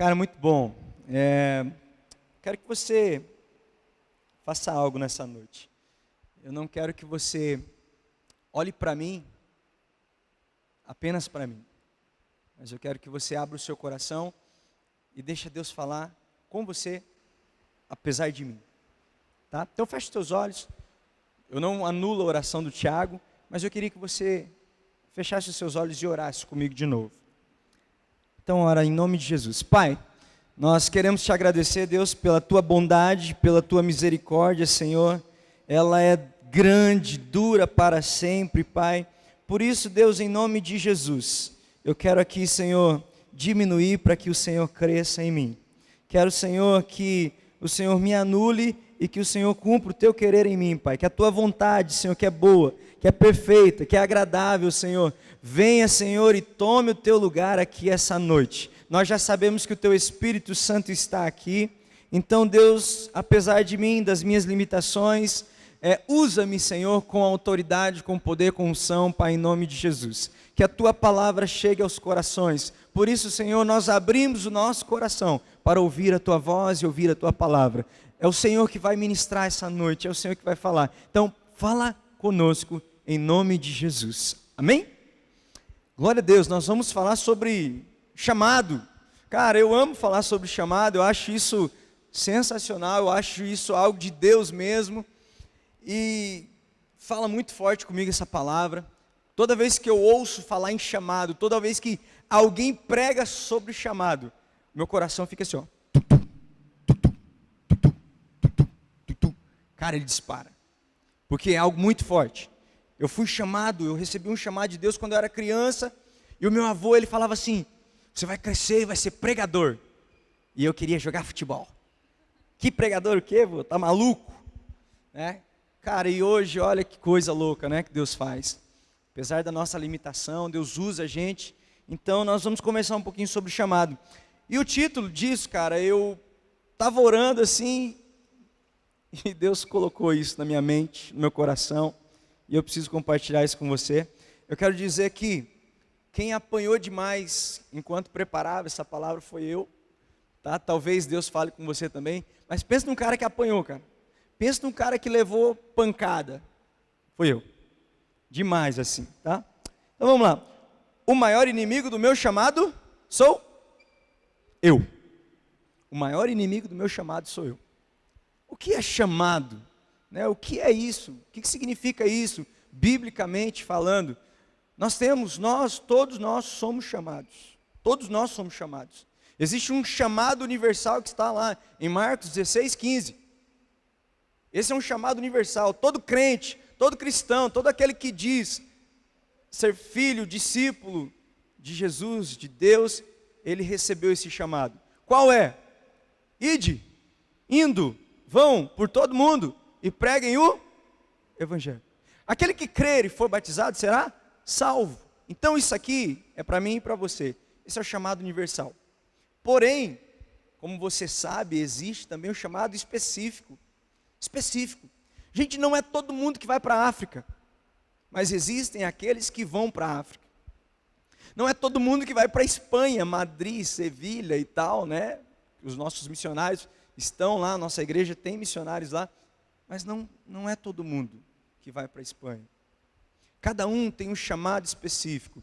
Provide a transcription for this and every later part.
Cara, muito bom. Quero que você faça algo nessa noite. Eu não quero que você olhe para mim, apenas para mim. Mas eu quero que você abra o seu coração e deixe Deus falar com você, apesar de mim. Tá? Então feche os teus olhos. Eu não anulo a oração do Tiago, mas eu queria que você fechasse os seus olhos e orasse comigo de novo. Então ora em nome de Jesus. Pai, nós queremos te agradecer, Deus, pela tua bondade, pela tua misericórdia, Senhor. Ela é grande, dura para sempre, Pai. Por isso, Deus, em nome de Jesus, eu quero aqui, Senhor, diminuir para que o Senhor cresça em mim. Quero, Senhor, que o Senhor me anule e que o Senhor cumpra o teu querer em mim, Pai. Que a tua vontade, Senhor, que é boa, que é perfeita, que é agradável, Senhor, venha, Senhor, e tome o teu lugar aqui essa noite. Nós já sabemos que o teu Espírito Santo está aqui. Então, Deus, apesar de mim, das minhas limitações, usa-me, Senhor, com autoridade, com poder, com unção, Pai, em nome de Jesus. Que a tua palavra chegue aos corações. Por isso, Senhor, nós abrimos o nosso coração para ouvir a tua voz e ouvir a tua palavra. É o Senhor que vai ministrar essa noite, é o Senhor que vai falar. Então, fala conosco em nome de Jesus. Amém? Glória a Deus, nós vamos falar sobre chamado. Cara, eu amo falar sobre chamado, eu acho isso sensacional, eu acho isso algo de Deus mesmo. E fala muito forte comigo essa palavra. Toda vez que eu ouço falar em chamado, toda vez que alguém prega sobre chamado, meu coração fica assim, ó. Cara, ele dispara. Porque é algo muito forte. Eu fui chamado, eu recebi um chamado de Deus quando eu era criança. E o meu avô, ele falava assim: você vai crescer e vai ser pregador. E eu queria jogar futebol. Que pregador o quê, vô? Tá maluco? Né? Cara, e hoje, olha que coisa louca, né, que Deus faz. Apesar da nossa limitação, Deus usa a gente. Então, nós vamos conversar um pouquinho sobre o chamado. E o título disso, cara, eu estava orando assim, e Deus colocou isso na minha mente, no meu coração, e eu preciso compartilhar isso com você. Eu quero dizer que quem apanhou demais enquanto preparava essa palavra foi eu, tá? Talvez Deus fale com você também, mas pensa num cara que apanhou, cara. Pensa num cara que levou pancada. Foi eu. Demais assim, tá? Então vamos lá. O maior inimigo do meu chamado sou eu. O maior inimigo do meu chamado sou eu. O que é chamado? Né? O que é isso? O que significa isso? Biblicamente falando, todos nós somos chamados. Todos nós somos chamados. Existe um chamado universal que está lá em Marcos 16:15. Esse é um chamado universal. Todo crente, todo cristão, todo aquele que diz ser filho, discípulo de Jesus, de Deus, ele recebeu esse chamado. Qual é? Ide, indo, vão por todo mundo e preguem o Evangelho. Aquele que crer e for batizado será salvo. Então isso aqui é para mim e para você. Esse é o chamado universal. Porém, como você sabe, existe também um chamado específico. Gente, não é todo mundo que vai para a África, mas existem aqueles que vão para a África. Não é todo mundo que vai para a Espanha, Madrid, Sevilha e tal, né? Os nossos missionários estão lá, nossa igreja tem missionários lá, mas não é todo mundo que vai para a Espanha. Cada um tem um chamado específico.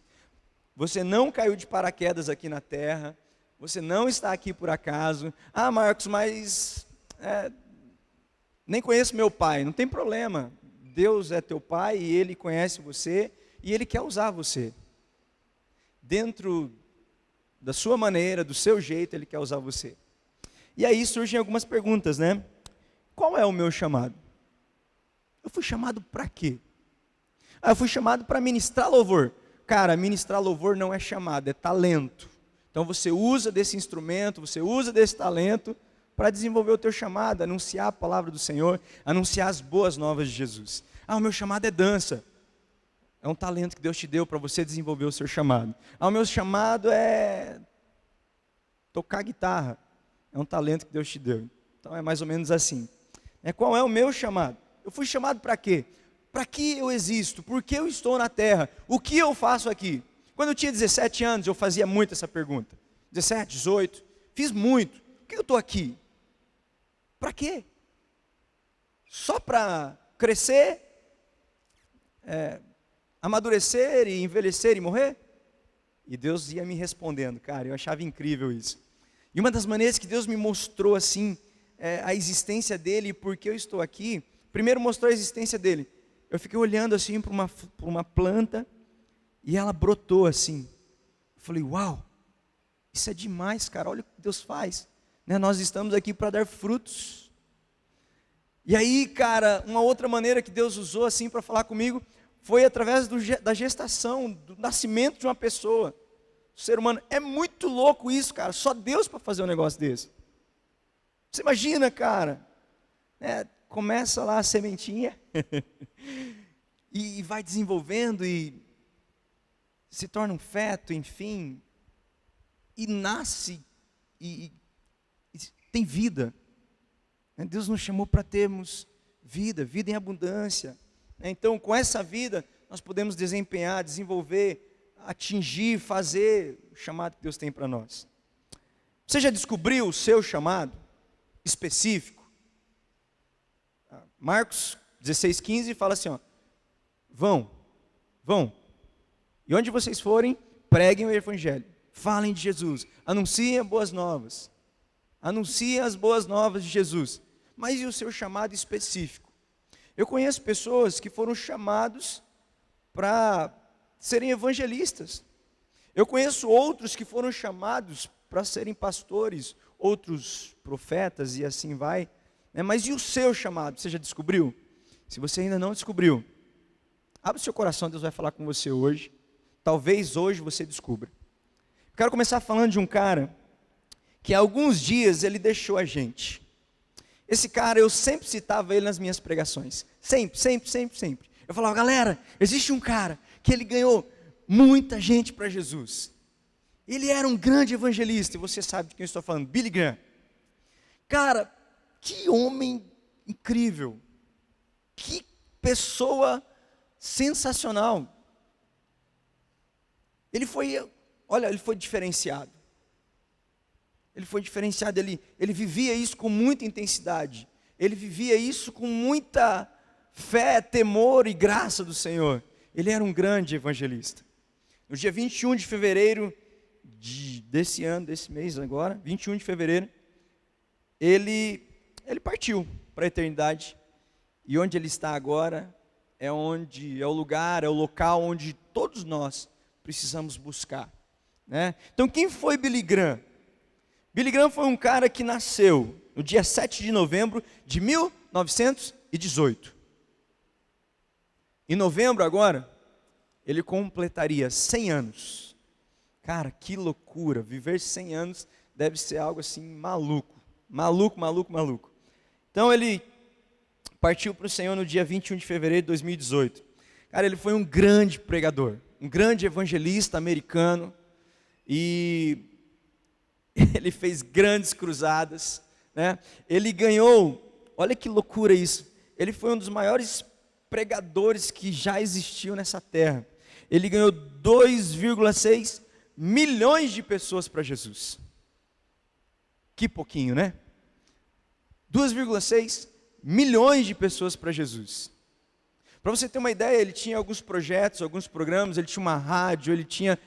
Você não caiu de paraquedas aqui na terra, você não está aqui por acaso. Ah, Marcos, mas nem conheço meu pai. Não tem problema. Deus é teu pai e Ele conhece você e Ele quer usar você. Dentro da sua maneira, do seu jeito, Ele quer usar você. E aí surgem algumas perguntas, né? Qual é o meu chamado? Eu fui chamado para quê? Eu fui chamado para ministrar louvor. Cara, ministrar louvor não é chamado, é talento. Então você usa desse instrumento, você usa desse talento para desenvolver o teu chamado, anunciar a palavra do Senhor, anunciar as boas novas de Jesus. O meu chamado é dança. É um talento que Deus te deu para você desenvolver o seu chamado. O meu chamado é tocar guitarra. É um talento que Deus te deu. Então é mais ou menos assim. Qual é o meu chamado? Eu fui chamado para quê? Para que eu existo? Por que eu estou na terra? O que eu faço aqui? Quando eu tinha 17 anos, eu fazia muito essa pergunta. 17, 18. fiz muito. Por que eu estou aqui? Para quê? Só para crescer, amadurecer e envelhecer e morrer? E Deus ia me respondendo, cara, eu achava incrível isso. E uma das maneiras que Deus me mostrou assim, a existência dele e por que eu estou aqui, primeiro mostrou a existência dele. Eu fiquei olhando assim para uma planta e ela brotou assim. Eu falei, uau, isso é demais, cara, olha o que Deus faz. Né? Nós estamos aqui para dar frutos. E aí, cara, uma outra maneira que Deus usou assim para falar comigo foi através da gestação, do nascimento de uma pessoa. O ser humano, é muito louco isso, cara, só Deus para fazer um negócio desse. Você imagina, cara, começa lá a sementinha e vai desenvolvendo e se torna um feto, enfim, e nasce e tem vida. Deus nos chamou para termos vida em abundância. Então, com essa vida, nós podemos desempenhar, desenvolver, atingir, fazer o chamado que Deus tem para nós. Você já descobriu o seu chamado específico? Marcos 16:15 fala assim, ó, vão, e onde vocês forem, preguem o evangelho, falem de Jesus, anunciem as boas novas, anunciem as boas novas de Jesus. Mas e o seu chamado específico? Eu conheço pessoas que foram chamados para serem evangelistas. Eu conheço outros que foram chamados para serem pastores, outros profetas e assim vai. Mas e o seu chamado? Você já descobriu? Se você ainda não descobriu, abre o seu coração, Deus vai falar com você hoje. Talvez hoje você descubra. Eu quero começar falando de um cara que há alguns dias ele deixou a gente. Esse cara, eu sempre citava ele nas minhas pregações. Sempre. Eu falava, galera, existe um cara que ele ganhou muita gente para Jesus. Ele era um grande evangelista, e você sabe de quem eu estou falando, Billy Graham. Cara, que homem incrível. Que pessoa sensacional. Ele foi diferenciado. Ele vivia isso com muita intensidade. Ele vivia isso com muita fé, temor e graça do Senhor. Ele era um grande evangelista. No dia 21 de fevereiro desse ano, desse mês agora, 21 de fevereiro, ele partiu para a eternidade. E onde ele está agora é o lugar, é o local onde todos nós precisamos buscar. Né? Então, quem foi Billy Graham? Billy Graham foi um cara que nasceu no dia 7 de novembro de 1918. Em novembro agora, ele completaria 100 anos. Cara, que loucura, viver 100 anos deve ser algo assim maluco. Então ele partiu para o Senhor no dia 21 de fevereiro de 2018. Cara, ele foi um grande pregador, um grande evangelista americano, e ele fez grandes cruzadas, né? Ele ganhou, olha que loucura isso, ele foi um dos maiores pregadores que já existiu nessa terra. Ele ganhou 2,6 milhões de pessoas para Jesus. Que pouquinho, né? 2,6 milhões de pessoas para Jesus. Para você ter uma ideia, ele tinha alguns projetos, alguns programas, ele tinha uma rádio, ele tinha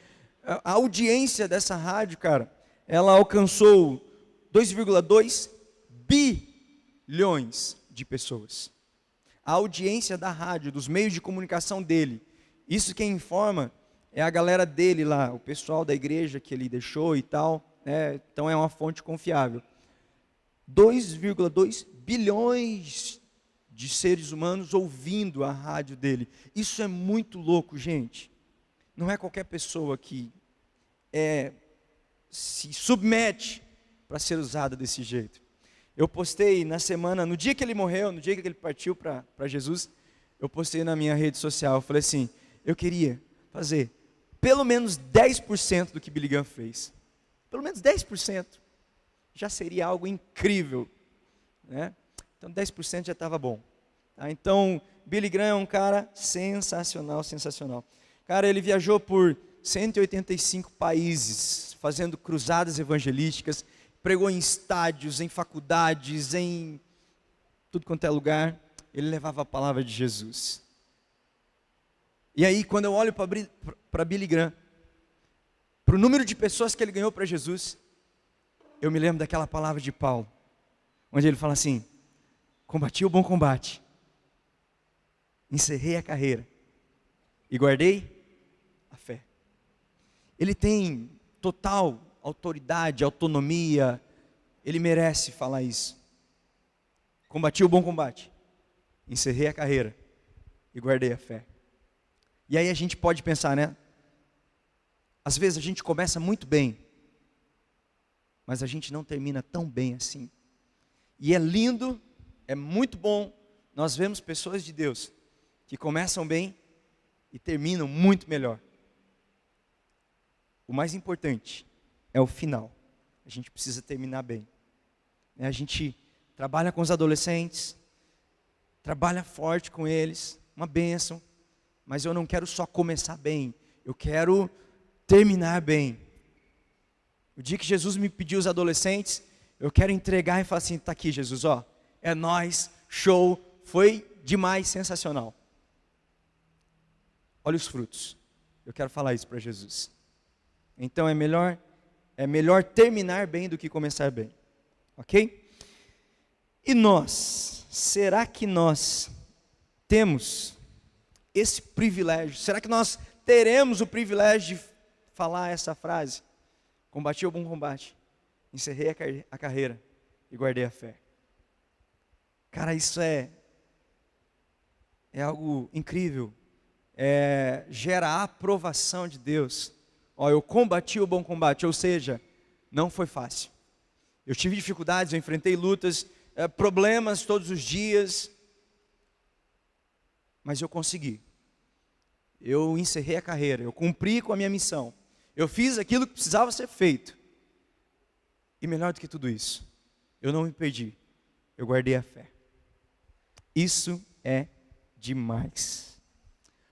a audiência dessa rádio, cara, ela alcançou 2,2 bilhões de pessoas. A audiência da rádio, dos meios de comunicação dele. Isso quem informa é a galera dele lá, o pessoal da igreja que ele deixou e tal. Então é uma fonte confiável. 2,2 bilhões de seres humanos ouvindo a rádio dele. Isso é muito louco, gente. Não é qualquer pessoa que se submete para ser usada desse jeito. Eu postei na semana, no dia que ele morreu, no dia que ele partiu para Jesus, eu postei na minha rede social, eu falei assim, eu queria fazer pelo menos 10% do que Billy Graham fez. Pelo menos 10%. Já seria algo incrível. Né? Então 10% já estava bom. Tá? Então, Billy Graham é um cara sensacional. Cara, ele viajou por 185 países, fazendo cruzadas evangelísticas, pregou em estádios, em faculdades, em tudo quanto é lugar. Ele levava a palavra de Jesus. E aí, quando eu olho para Billy Graham, para o número de pessoas que ele ganhou para Jesus, eu me lembro daquela palavra de Paulo, onde ele fala assim: combati o bom combate, encerrei a carreira e guardei a fé. Ele tem total autoridade, autonomia, ele merece falar isso. Combati o bom combate, encerrei a carreira e guardei a fé. E aí a gente pode pensar, né? Às vezes a gente começa muito bem, mas a gente não termina tão bem assim. E é lindo, é muito bom, nós vemos pessoas de Deus que começam bem e terminam muito melhor. O mais importante é o final. A gente precisa terminar bem. A gente trabalha com os adolescentes, trabalha forte com eles, uma bênção, mas eu não quero só começar bem, eu quero terminar bem. O dia que Jesus me pediu os adolescentes, eu quero entregar e falar assim: está aqui, Jesus, ó, é nóis, show, foi demais, sensacional. Olha os frutos. Eu quero falar isso para Jesus. Então é melhor terminar bem do que começar bem. Ok? E nós, será que nós temos esse privilégio? Será que nós teremos o privilégio de falar essa frase? Combati o bom combate, encerrei a carreira e guardei a fé. Cara, isso é algo incrível. Gera a aprovação de Deus. Ó, eu combati o bom combate, ou seja, não foi fácil. Eu tive dificuldades, eu enfrentei lutas, problemas todos os dias, mas eu consegui. Eu encerrei a carreira, eu cumpri com a minha missão. Eu fiz aquilo que precisava ser feito. E melhor do que tudo isso, eu não me perdi, eu guardei a fé. Isso é demais.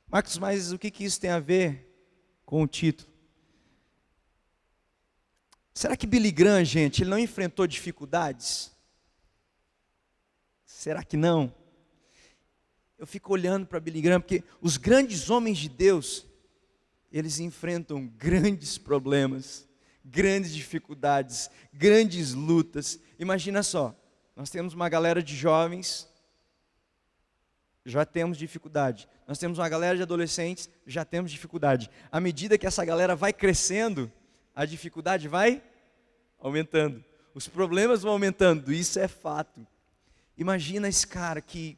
Marcos, mas o que isso tem a ver com o título? Será que Billy Graham, gente, ele não enfrentou dificuldades? Será que não? Eu fico olhando para Billy Graham, porque os grandes homens de Deus, eles enfrentam grandes problemas, grandes dificuldades, grandes lutas. Imagina só, nós temos uma galera de jovens, já temos dificuldade. Nós temos uma galera de adolescentes, já temos dificuldade. À medida que essa galera vai crescendo, a dificuldade vai aumentando. Os problemas vão aumentando, isso é fato. Imagina esse cara que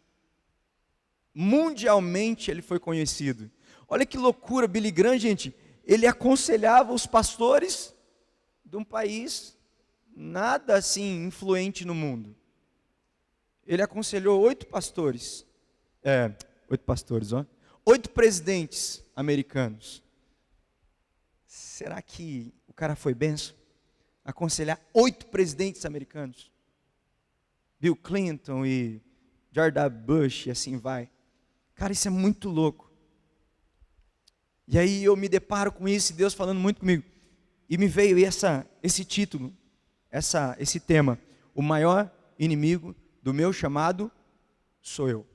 mundialmente ele foi conhecido. Olha que loucura, Billy Graham, gente, ele aconselhava os pastores de um país nada assim influente no mundo. Ele aconselhou 8 pastores, 8 presidentes americanos. Será que o cara foi benção? Aconselhar 8 presidentes americanos? Bill Clinton e George W. Bush e assim vai. Cara, isso é muito louco. E aí eu me deparo com isso, e Deus falando muito comigo. E me veio esse título, esse tema: o maior inimigo do meu chamado sou eu.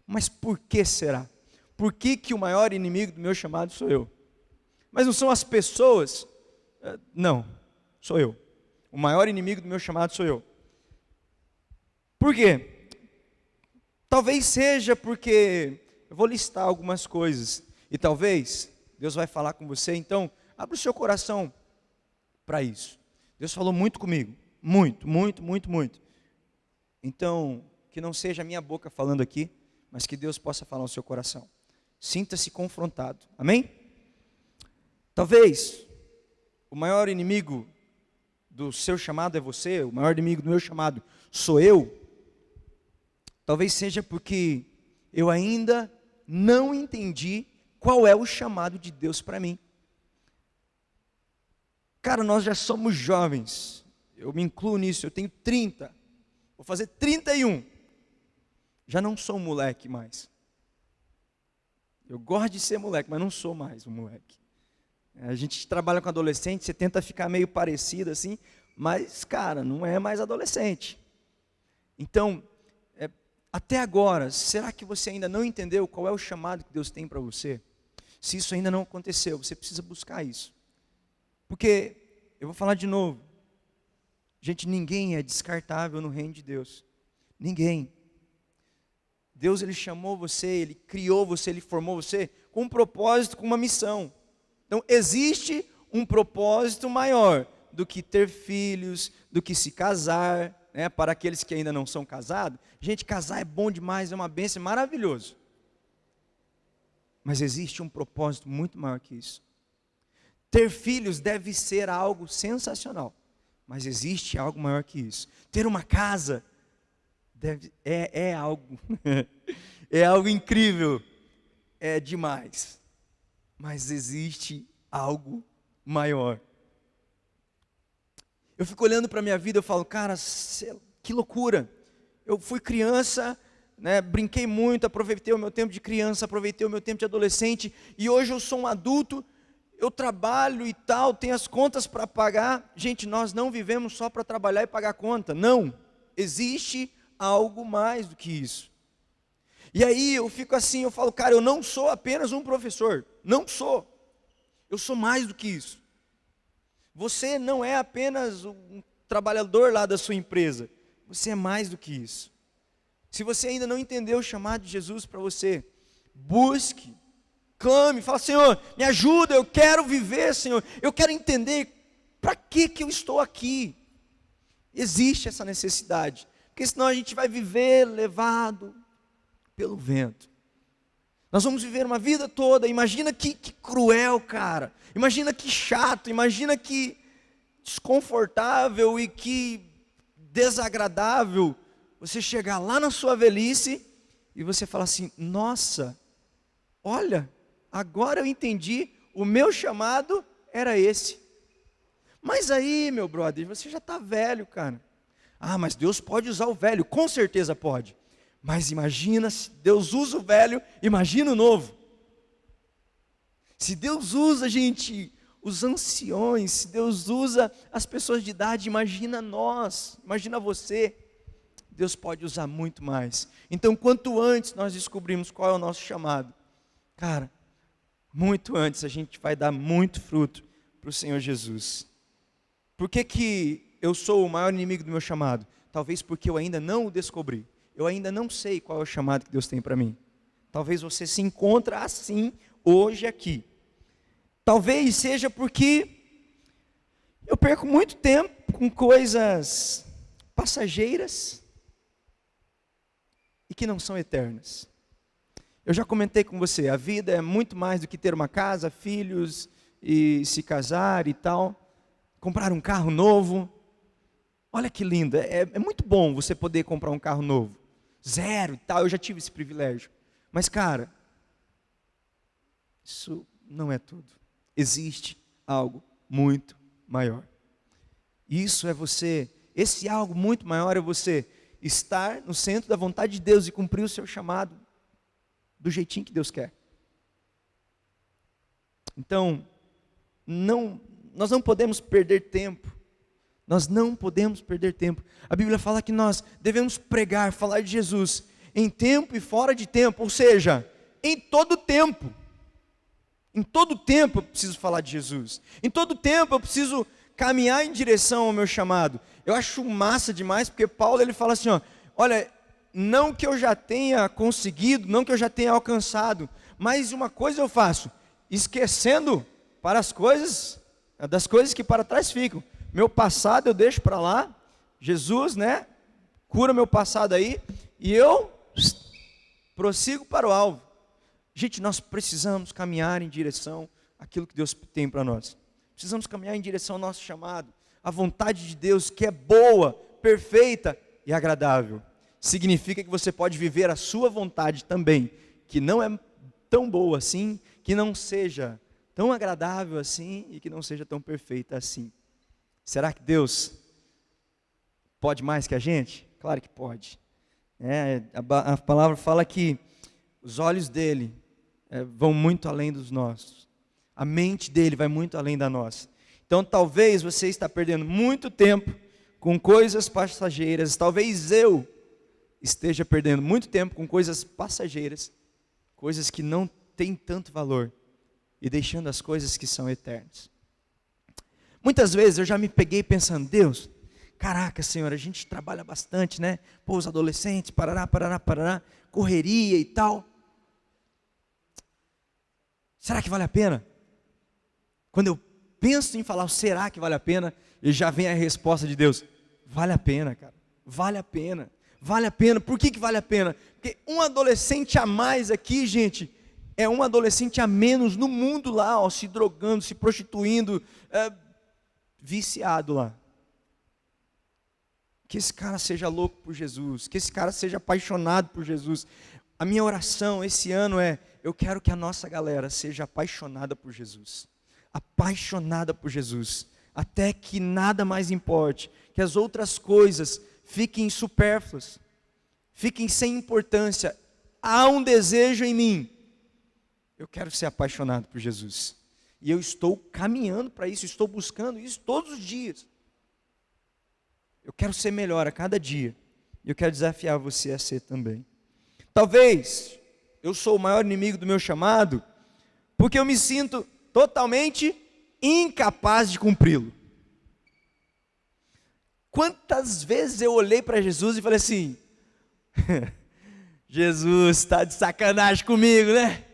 Mas por que será? Por que o maior inimigo do meu chamado sou eu? Mas não são as pessoas? Não, sou eu. O maior inimigo do meu chamado sou eu. Por quê? Talvez seja porque eu vou listar algumas coisas e talvez Deus vai falar com você. Então, abra o seu coração para isso. Deus falou muito comigo, muito. Então, que não seja a minha boca falando aqui, mas que Deus possa falar no seu coração. Sinta-se confrontado, amém? Talvez o maior inimigo do seu chamado é você, o maior inimigo do meu chamado sou eu. Talvez seja porque eu ainda não entendi qual é o chamado de Deus para mim. Cara, nós já somos jovens, eu me incluo nisso, eu tenho 30, vou fazer 31. Já não sou um moleque mais. Eu gosto de ser moleque, mas não sou mais um moleque. A gente trabalha com adolescente, você tenta ficar meio parecido assim, mas, cara, não é mais adolescente. Então, até agora, será que você ainda não entendeu qual é o chamado que Deus tem para você? Se isso ainda não aconteceu, você precisa buscar isso. Porque, eu vou falar de novo, gente, ninguém é descartável no reino de Deus. Ninguém. Deus, Ele chamou você, Ele criou você, Ele formou você com um propósito, com uma missão. Então, existe um propósito maior do que ter filhos, do que se casar, né? Para aqueles que ainda não são casados. Gente, casar é bom demais, é uma bênção, é maravilhoso. Mas existe um propósito muito maior que isso. Ter filhos deve ser algo sensacional, mas existe algo maior que isso. Ter uma casa é algo, é algo incrível, é demais. Mas existe algo maior. Eu fico olhando para a minha vida, eu falo, cara, que loucura. Eu fui criança, né, brinquei muito, aproveitei o meu tempo de criança, aproveitei o meu tempo de adolescente, e hoje eu sou um adulto, eu trabalho e tal, tenho as contas para pagar. Gente, nós não vivemos só para trabalhar e pagar conta, não. Existe algo mais do que isso. E aí eu fico assim, eu falo, cara, eu não sou apenas um professor, não sou. Eu sou mais do que isso. Você não é apenas um trabalhador lá da sua empresa, você é mais do que isso. Se você ainda não entendeu o chamado de Jesus para você, busque, clame, fala, Senhor, me ajuda, eu quero viver, Senhor, eu quero entender para que eu estou aqui. Existe essa necessidade, porque senão a gente vai viver levado pelo vento. Nós vamos viver uma vida toda, imagina que cruel, cara, imagina que chato, imagina que desconfortável e que desagradável você chegar lá na sua velhice e você falar assim, nossa, olha, agora eu entendi, o meu chamado era esse. Mas aí, meu brother, você já está velho, cara. Ah, mas Deus pode usar o velho, com certeza pode. Mas imagina, se Deus usa o velho, imagina o novo. Se Deus usa, gente, os anciões, se Deus usa as pessoas de idade, imagina nós, imagina você. Deus pode usar muito mais. Então, quanto antes nós descobrimos qual é o nosso chamado, cara, muito antes a gente vai dar muito fruto para o Senhor Jesus. Por que eu sou o maior inimigo do meu chamado? Talvez porque eu ainda não o descobri. Eu ainda não sei qual é o chamado que Deus tem para mim. Talvez você se encontre assim, hoje aqui. Talvez seja porque eu perco muito tempo com coisas passageiras e que não são eternas. Eu já comentei com você, a vida é muito mais do que ter uma casa, filhos e se casar e tal. Comprar um carro novo. Olha que lindo, é muito bom você poder comprar um carro novo. Zero e tal, eu já tive esse privilégio. Mas, cara, isso não é tudo. Existe algo muito maior. Isso é você, esse algo muito maior é você estar no centro da vontade de Deus e cumprir o seu chamado do jeitinho que Deus quer. Então, nós não podemos perder tempo. Nós não podemos perder tempo. A Bíblia fala que nós devemos pregar, falar de Jesus em tempo e fora de tempo, ou seja, em todo tempo. Em todo tempo eu preciso falar de Jesus. Em todo tempo eu preciso caminhar em direção ao meu chamado. Eu acho massa demais, porque Paulo ele fala assim, ó, olha, não que eu já tenha conseguido, não que eu já tenha alcançado, mas uma coisa eu faço, esquecendo para as coisas, das coisas que para trás ficam. Meu passado eu deixo para lá, Jesus, né, cura meu passado aí, e eu prossigo para o alvo. Gente, nós precisamos caminhar em direção àquilo que Deus tem para nós. Precisamos caminhar em direção ao nosso chamado, à vontade de Deus, que é boa, perfeita e agradável. Significa que você pode viver a sua vontade também, que não é tão boa assim, que não seja tão agradável assim e que não seja tão perfeita assim. Será que Deus pode mais que a gente? Claro que pode. A palavra fala que os olhos dele vão muito além dos nossos. A mente dele vai muito além da nossa. Então talvez você está perdendo muito tempo com coisas passageiras, talvez eu esteja perdendo muito tempo com coisas passageiras, coisas que não têm tanto valor, e deixando as coisas que são eternas. Muitas vezes eu já me peguei pensando, Deus, caraca, Senhor, a gente trabalha bastante, né? Pô, os adolescentes, parará, parará, parará, correria e tal. Será que vale a pena? Quando eu penso em falar, será que vale a pena? E já vem a resposta de Deus, vale a pena, cara, vale a pena. Vale a pena. Por que vale a pena? Porque um adolescente a mais aqui, gente, é um adolescente a menos no mundo lá, ó, se drogando, se prostituindo, viciado lá. Que esse cara seja louco por Jesus, que esse cara seja apaixonado por Jesus. A minha oração esse ano é, eu quero que a nossa galera seja apaixonada por Jesus. Apaixonada por Jesus. Até que nada mais importe, que as outras coisas fiquem supérfluas, fiquem sem importância. Há um desejo em mim, eu quero ser apaixonado por Jesus, e eu estou caminhando para isso, estou buscando isso todos os dias. Eu quero ser melhor a cada dia, e eu quero desafiar você a ser também. Talvez eu sou o maior inimigo do meu chamado, porque eu me sinto totalmente incapaz de cumpri-lo. Quantas vezes eu olhei para Jesus e falei assim, Jesus está de sacanagem comigo, né?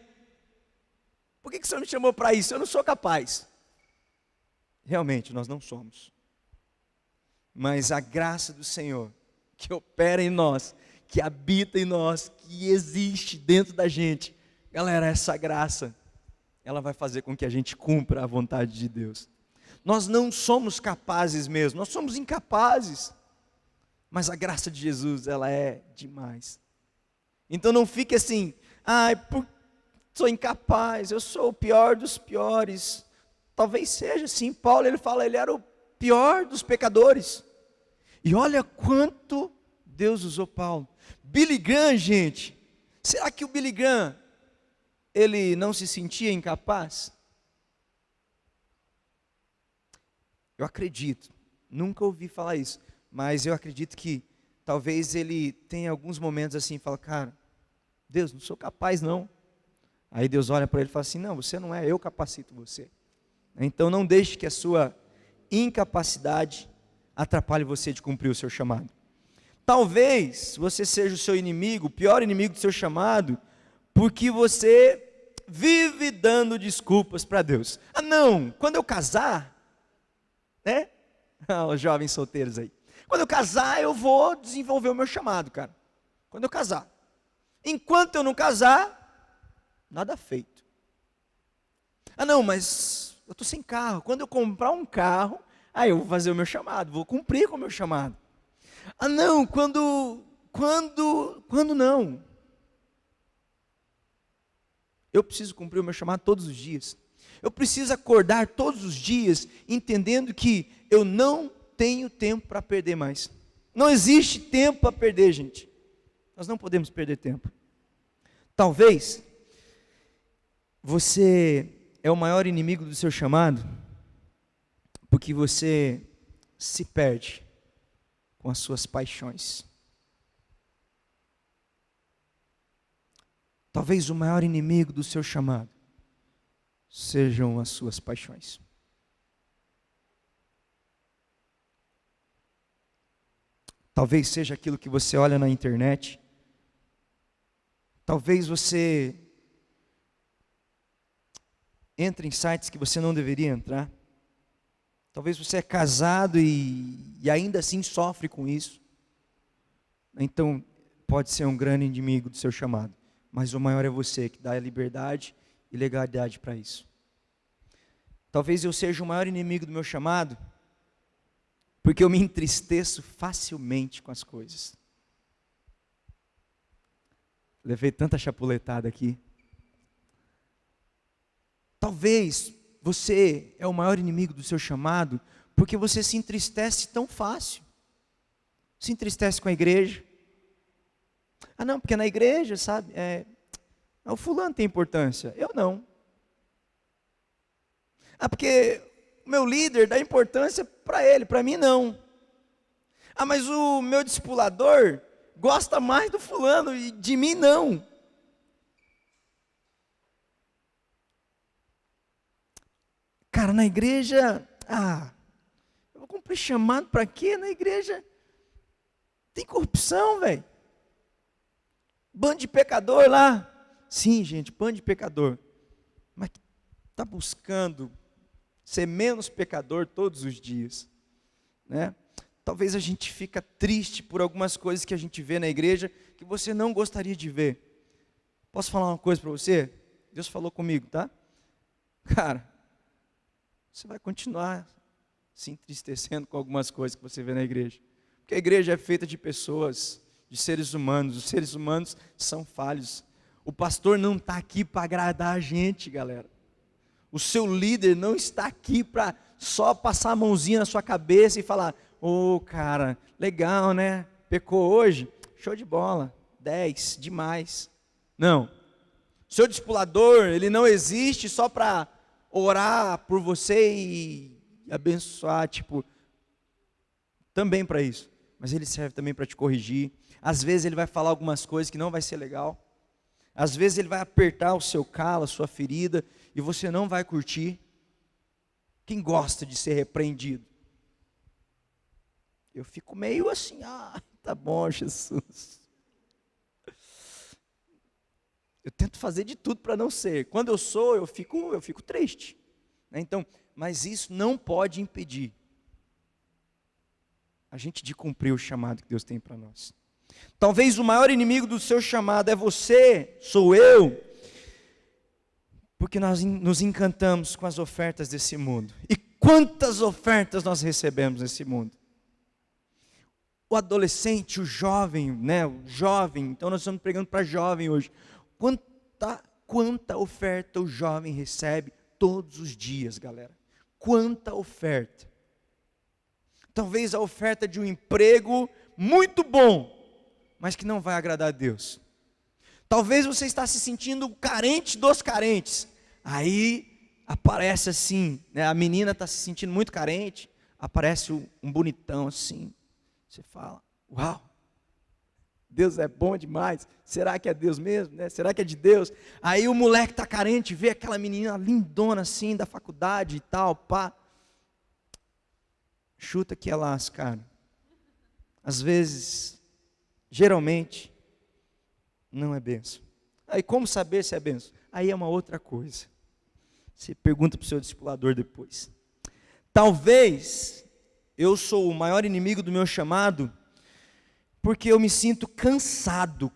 Por que o Senhor me chamou para isso? Eu não sou capaz. Realmente, nós não somos. Mas a graça do Senhor, que opera em nós, que habita em nós, que existe dentro da gente, galera, essa graça, ela vai fazer com que a gente cumpra a vontade de Deus. Nós não somos capazes mesmo, nós somos incapazes. Mas a graça de Jesus, ela é demais. Então não fique assim, sou incapaz, eu sou o pior dos piores. Talvez seja assim. Paulo, ele fala, ele era o pior dos pecadores. E olha quanto Deus usou Paulo. Billy Graham, gente, será que o Billy Graham, ele não se sentia incapaz? Eu acredito, nunca ouvi falar isso, mas eu acredito que talvez ele tenha alguns momentos assim, fala, cara, Deus, não sou capaz não. Aí Deus olha para ele e fala assim, não, você não é, eu capacito você. Então não deixe que a sua incapacidade atrapalhe você de cumprir o seu chamado. Talvez você seja o seu inimigo, o pior inimigo do seu chamado, porque você vive dando desculpas para Deus. Não, quando eu casar, né? Os jovens solteiros aí. Quando eu casar, eu vou desenvolver o meu chamado, cara. Quando eu casar. Enquanto eu não casar, nada feito. Não, mas eu estou sem carro. Quando eu comprar um carro, aí eu vou fazer o meu chamado, vou cumprir com o meu chamado. Não, quando não? Eu preciso cumprir o meu chamado todos os dias. Eu preciso acordar todos os dias, entendendo que eu não tenho tempo para perder mais. Não existe tempo para perder, gente. Nós não podemos perder tempo. Talvez você é o maior inimigo do seu chamado, porque você se perde com as suas paixões. Talvez o maior inimigo do seu chamado sejam as suas paixões. Talvez seja aquilo que você olha na internet. Talvez você entre em sites que você não deveria entrar. Talvez você é casado e ainda assim sofre com isso. Então, pode ser um grande inimigo do seu chamado. Mas o maior é você, que dá liberdade e legalidade para isso. Talvez eu seja o maior inimigo do meu chamado, porque eu me entristeço facilmente com as coisas. Levei tanta chapuletada aqui. Talvez você é o maior inimigo do seu chamado, porque você se entristece tão fácil. Se entristece com a igreja. Não, porque na igreja, sabe, o fulano tem importância, eu não. Porque o meu líder dá importância para ele, para mim não. Ah, mas o meu discipulador gosta mais do fulano e de mim não. Cara, na igreja, eu vou cumprir chamado para quê? Na igreja tem corrupção, velho. Bando de pecador lá. Sim, gente, bando de pecador. Mas está buscando ser menos pecador todos os dias, né? Talvez a gente fica triste por algumas coisas que a gente vê na igreja que você não gostaria de ver. Posso falar uma coisa para você? Deus falou comigo, tá? Cara, você vai continuar se entristecendo com algumas coisas que você vê na igreja. Porque a igreja é feita de pessoas, de seres humanos. Os seres humanos são falhos. O pastor não está aqui para agradar a gente, galera. O seu líder não está aqui para só passar a mãozinha na sua cabeça e falar: ô, cara, legal, né? Pecou hoje? Show de bola. 10, demais. Não. O seu discipulador, ele não existe só para orar por você e abençoar, também para isso. Mas ele serve também para te corrigir. Às vezes ele vai falar algumas coisas que não vai ser legal. Às vezes ele vai apertar o seu calo, a sua ferida, e você não vai curtir. Quem gosta de ser repreendido? Eu fico meio assim, tá bom, Jesus. Eu tento fazer de tudo para não ser. Quando eu sou, eu fico triste, né? Então, mas isso não pode impedir a gente de cumprir o chamado que Deus tem para nós. Talvez o maior inimigo do seu chamado é você, sou eu, porque nós nos encantamos com as ofertas desse mundo. E quantas ofertas nós recebemos nesse mundo? O adolescente, o jovem, né? O jovem, então nós estamos pregando para jovem hoje. Quanta oferta o jovem recebe todos os dias, galera? Quanta oferta? Talvez a oferta de um emprego muito bom, mas que não vai agradar a Deus. Talvez você está se sentindo carente dos carentes. Aí aparece assim, né? A menina está se sentindo muito carente, aparece um bonitão assim. Você fala: uau, Deus é bom demais. Será que é Deus mesmo, né? Será que é de Deus? Aí o moleque está carente, vê aquela menina lindona assim, da faculdade e tal, pá. Chuta que é laço, cara. Às vezes, geralmente, não é benção. Aí como saber se é benção? Aí é uma outra coisa. Você pergunta para o seu discipulador depois. Talvez eu sou o maior inimigo do meu chamado, porque eu me sinto cansado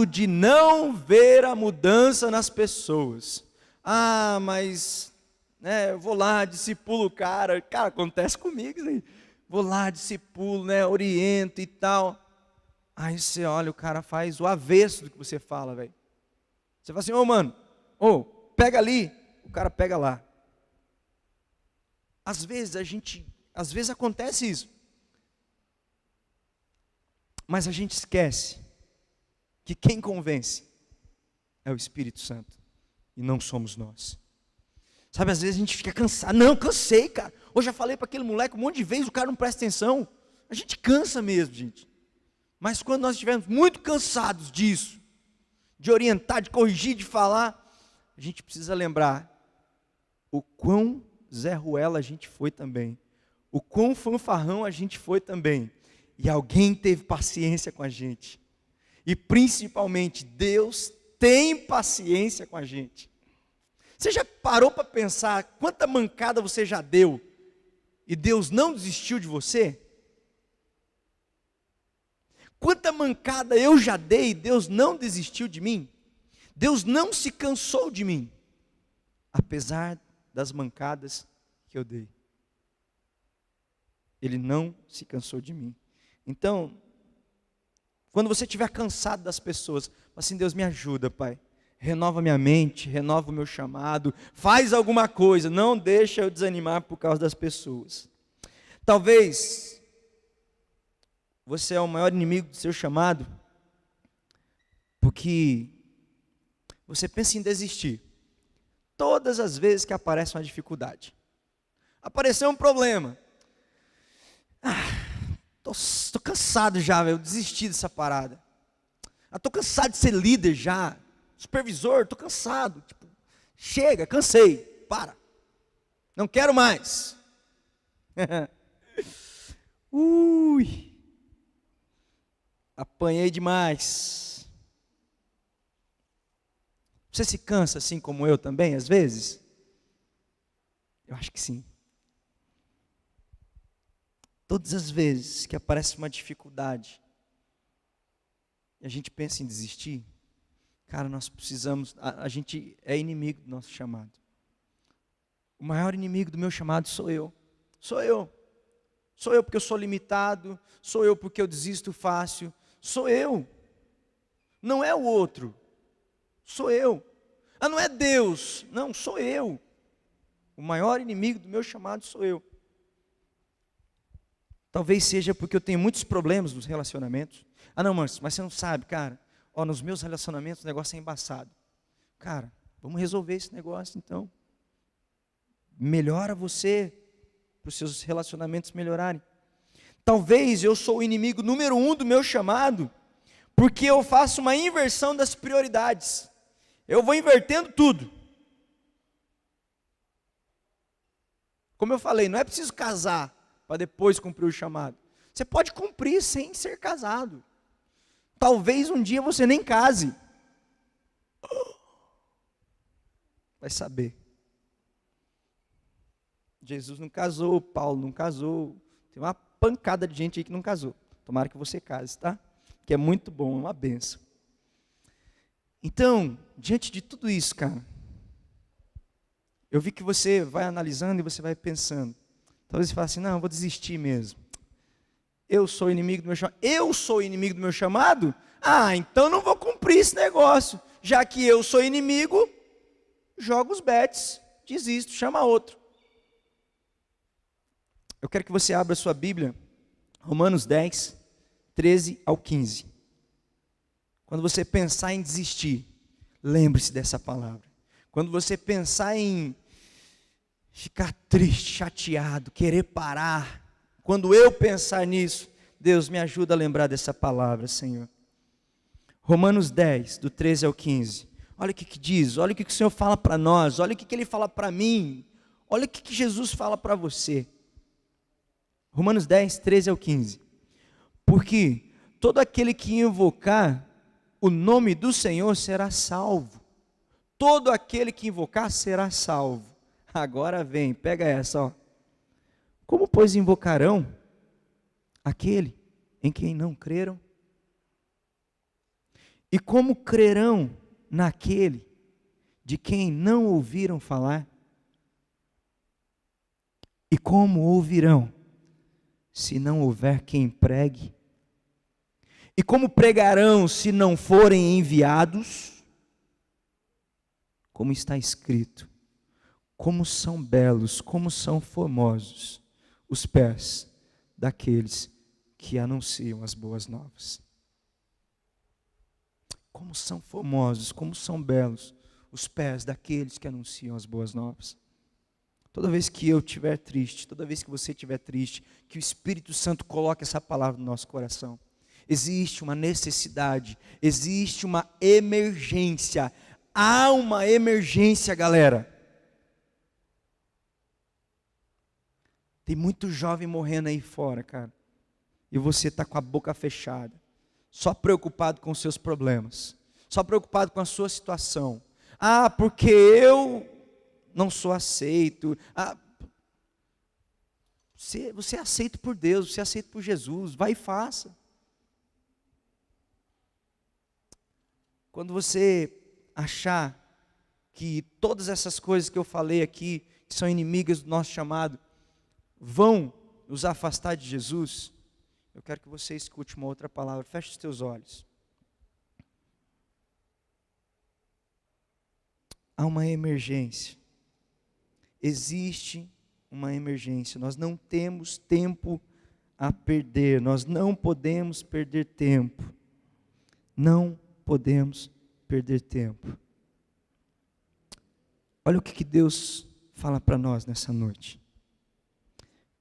de não ver a mudança nas pessoas. Mas, né, eu vou lá, discipulo o cara, acontece comigo isso aí. Vou lá, discipulo, né, oriento e tal. Aí você olha, o cara faz o avesso do que você fala, velho. Você fala assim: mano, pega ali, o cara pega lá. Às vezes acontece isso. Mas a gente esquece que quem convence é o Espírito Santo e não somos nós. Sabe, às vezes a gente fica cansado. Não, cansei, cara. Hoje já falei para aquele moleque um monte de vezes, o cara não presta atenção. A gente cansa mesmo, gente. Mas quando nós estivermos muito cansados disso, de orientar, de corrigir, de falar, a gente precisa lembrar o quão Zé Ruela a gente foi também. O quão fanfarrão a gente foi também. E alguém teve paciência com a gente. E principalmente, Deus tem paciência com a gente. Você já parou para pensar quanta mancada você já deu e Deus não desistiu de você? Quanta mancada eu já dei e Deus não desistiu de mim? Deus não se cansou de mim, apesar das mancadas que eu dei. Ele não se cansou de mim. Então, quando você estiver cansado das pessoas, assim: Deus, me ajuda, Pai. Renova minha mente, renova o meu chamado, faz alguma coisa, não deixa eu desanimar por causa das pessoas. Talvez você é o maior inimigo do seu chamado, porque você pensa em desistir todas as vezes que aparece uma dificuldade. Apareceu um problema. Tô cansado já, velho. Eu desisti dessa parada. Tô cansado de ser líder já. Supervisor, tô cansado. Tipo, chega, cansei. Para. Não quero mais. Ui. Apanhei demais. Você se cansa assim como eu também, às vezes? Eu acho que sim. Todas as vezes que aparece uma dificuldade e a gente pensa em desistir, cara, nós precisamos, a gente é inimigo do nosso chamado. O maior inimigo do meu chamado sou eu. Sou eu. Sou eu porque eu sou limitado, sou eu porque eu desisto fácil, sou eu. Não é o outro, sou eu. Não é Deus, não, sou eu. O maior inimigo do meu chamado sou eu. Talvez seja porque eu tenho muitos problemas nos relacionamentos. Não, mas você não sabe, cara. Nos meus relacionamentos o negócio é embaçado. Cara, vamos resolver esse negócio então. Melhora você, para os seus relacionamentos melhorarem. Talvez eu sou o inimigo número 1 do meu chamado, porque eu faço uma inversão das prioridades. Eu vou invertendo tudo. Como eu falei, não é preciso casar para depois cumprir o chamado. Você pode cumprir sem ser casado. Talvez um dia você nem case. Vai saber. Jesus não casou, Paulo não casou. Tem uma pancada de gente aí que não casou. Tomara que você case, tá? Que é muito bom, é uma benção. Então, diante de tudo isso, cara, eu vi que você vai analisando e você vai pensando. Talvez você fale assim, não, eu vou desistir mesmo. Eu sou inimigo do meu chamado. Eu sou inimigo do meu chamado? Então não vou cumprir esse negócio. Já que eu sou inimigo, jogo os bets, desisto, chama outro. Eu quero que você abra a sua Bíblia, Romanos 10, 13 ao 15. Quando você pensar em desistir, lembre-se dessa palavra. Quando você pensar em ficar triste, chateado, querer parar, quando eu pensar nisso, Deus me ajuda a lembrar dessa palavra, Senhor. Romanos 10, do 13 ao 15. Olha o que diz, olha o que o Senhor fala para nós, olha o que Ele fala para mim, olha o que Jesus fala para você. Romanos 10, 13 ao 15. Porque todo aquele que invocar o nome do Senhor será salvo. Todo aquele que invocar será salvo. Agora vem, pega essa, ó. Como, pois, invocarão aquele em quem não creram? E como crerão naquele de quem não ouviram falar? E como ouvirão, se não houver quem pregue? E como pregarão, se não forem enviados? Como está escrito, como são belos, como são formosos os pés daqueles que anunciam as boas novas. Como são formosos, como são belos os pés daqueles que anunciam as boas novas. Toda vez que eu estiver triste, toda vez que você estiver triste, que o Espírito Santo coloque essa palavra no nosso coração. Existe uma necessidade, existe uma emergência. Há uma emergência, galera. Tem muito jovem morrendo aí fora, cara. E você está com a boca fechada. Só preocupado com os seus problemas. Só preocupado com a sua situação. Porque eu não sou aceito. Você é aceito por Deus, você é aceito por Jesus. Vai e faça. Quando você achar que todas essas coisas que eu falei aqui, que são inimigas do nosso chamado, vão nos afastar de Jesus, eu quero que você escute uma outra palavra. Feche os teus olhos. Há uma emergência. Existe uma emergência. Nós não temos tempo a perder. Nós não podemos perder tempo. Não podemos perder tempo. Olha o que Deus fala para nós nessa noite.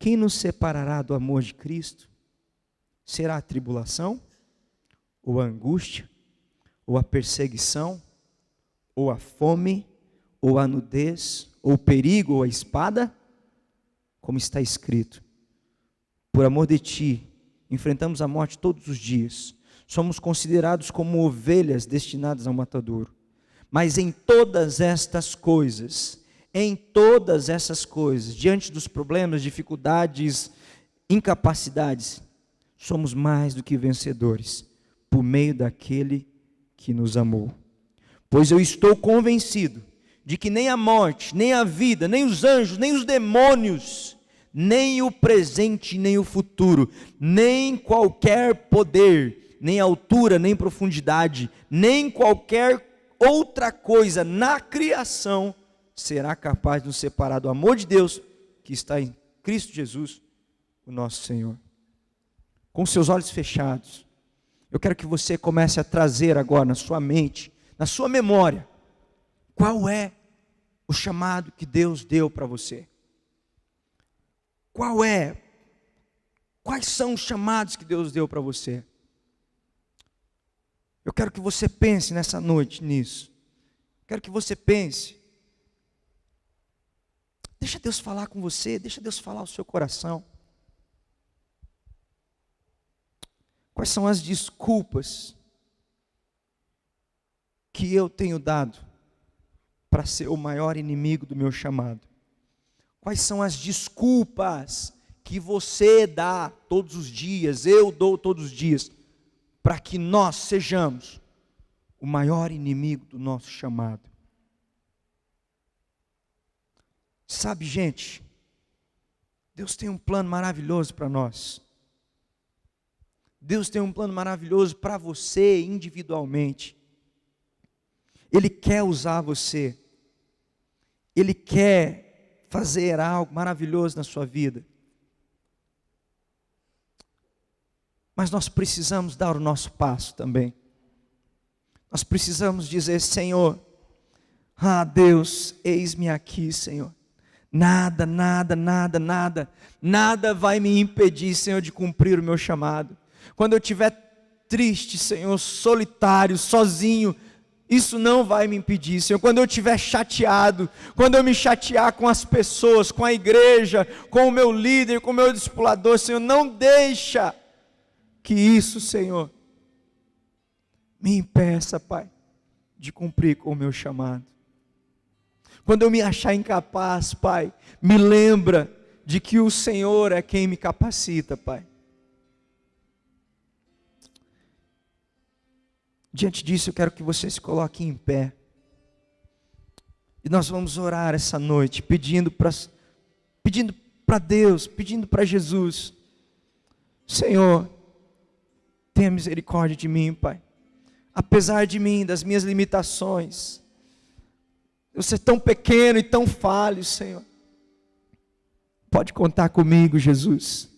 quem nos separará do amor de Cristo? Será a tribulação, ou a angústia, ou a perseguição, ou a fome, ou a nudez, ou o perigo, ou a espada? Como está escrito: por amor de ti, enfrentamos a morte todos os dias. Somos considerados como ovelhas destinadas ao matadouro. Mas em todas essas coisas, diante dos problemas, dificuldades, incapacidades, somos mais do que vencedores, por meio daquele que nos amou. Pois eu estou convencido de que nem a morte, nem a vida, nem os anjos, nem os demônios, nem o presente, nem o futuro, nem qualquer poder, nem altura, nem profundidade, nem qualquer outra coisa na criação será capaz de nos separar do amor de Deus que está em Cristo Jesus, o nosso Senhor. Com seus olhos fechados, eu quero que você comece a trazer agora na sua mente, na sua memória, qual é o chamado que Deus deu para você? Quais são os chamados que Deus deu para você? Eu quero que você pense nessa noite nisso. Quero que você pense. Deixa Deus falar com você, deixa Deus falar ao seu coração. Quais são as desculpas que eu tenho dado para ser o maior inimigo do meu chamado? Quais são as desculpas que você dá todos os dias, eu dou todos os dias, para que nós sejamos o maior inimigo do nosso chamado? Sabe, gente, Deus tem um plano maravilhoso para nós. Deus tem um plano maravilhoso para você individualmente. Ele quer usar você. Ele quer fazer algo maravilhoso na sua vida. Mas nós precisamos dar o nosso passo também. Nós precisamos dizer: Senhor, Deus, eis-me aqui, Senhor. Nada vai me impedir, Senhor, de cumprir o meu chamado. Quando eu estiver triste, Senhor, solitário, sozinho, isso não vai me impedir, Senhor. Quando eu estiver chateado, quando eu me chatear com as pessoas, com a igreja, com o meu líder, com o meu discipulador, Senhor, não deixa que isso, Senhor, me impeça, Pai, de cumprir com o meu chamado. Quando eu me achar incapaz, Pai, me lembra de que o Senhor é quem me capacita, Pai. Diante disso, eu quero que você se coloque em pé. E nós vamos orar essa noite, pedindo para Deus, pedindo para Jesus: Senhor, tenha misericórdia de mim, Pai. Apesar de mim, das minhas limitações, eu ser tão pequeno e tão falho, Senhor. Pode contar comigo, Jesus.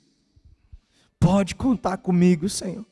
Pode contar comigo, Senhor.